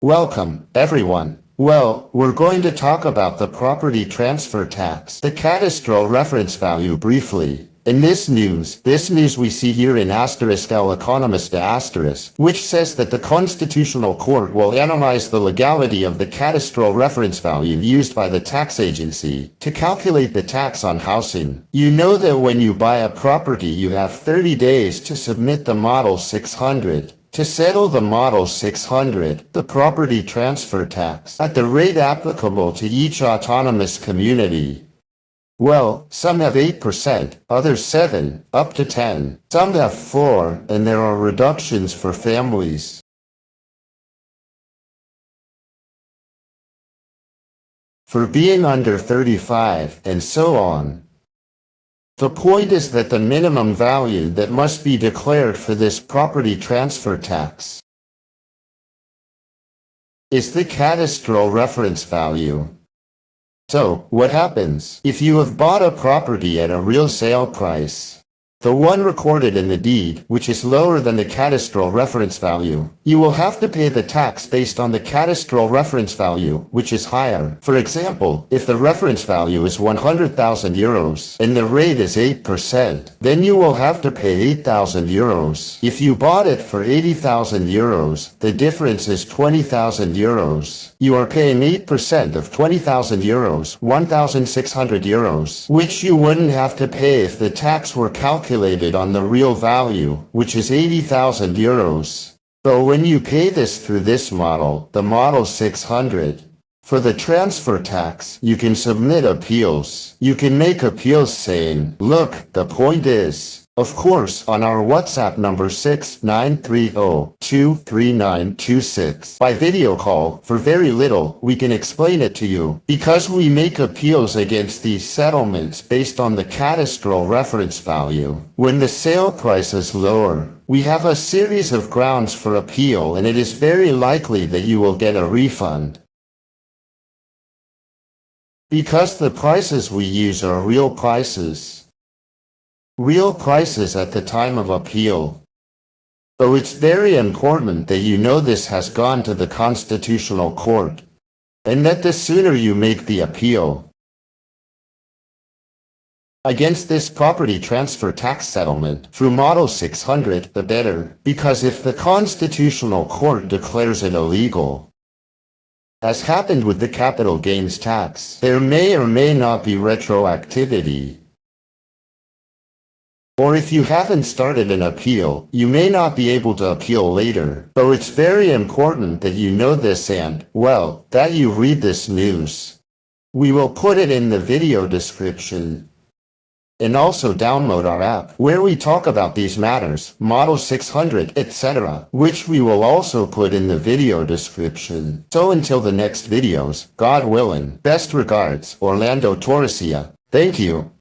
Welcome, everyone. Well, we're going to talk about the property transfer tax, the cadastral reference value briefly. In this news we see here in asterisk L economist asterisk, which says that the Constitutional Court will analyze the legality of the cadastral reference value used by the tax agency to calculate the tax on housing. You know that when you buy a property you have 30 days to submit the Model 600. To settle the Model 600, the property transfer tax, at the rate applicable to each autonomous community. Well, some have 8%, others 7, up to 10. Some have 4, and there are reductions for families. For being under 35, and so on. The point is that the minimum value that must be declared for this property transfer tax is the cadastral reference value. So, what happens if you have bought a property at a real sale price? The one recorded in the deed, which is lower than the cadastral reference value. You will have to pay the tax based on the cadastral reference value, which is higher. For example, if the reference value is 100,000 euros and the rate is 8%, then you will have to pay 8,000 euros. If you bought it for 80,000 euros, the difference is 20,000 euros. You are paying 8% of 20,000 euros, 1,600 euros, which you wouldn't have to pay if the tax were calculated on the real value, which is 80,000 euros. So when you pay this through this model, the Model 600, for the transfer tax, you can submit appeals. You can make appeals saying, look, the point is, of course, on our WhatsApp number 6930-23926. By video call, for very little, we can explain it to you. Because we make appeals against these settlements based on the cadastral reference value. When the sale price is lower, we have a series of grounds for appeal, and it is very likely that you will get a refund. Because the prices we use are real prices. Real prices at the time of appeal. So it's very important that you know this has gone to the Constitutional Court, and that the sooner you make the appeal against this property transfer tax settlement through Model 600, the better, because if the Constitutional Court declares it illegal, as happened with the capital gains tax, there may or may not be retroactivity. Or if you haven't started an appeal, you may not be able to appeal later. So it's very important that you know this and, well, that you read this news. We will put it in the video description. And also download our app, where we talk about these matters, Model 600, etc., which we will also put in the video description. So until the next videos, God willing, best regards, Orlando Torresia. Thank you.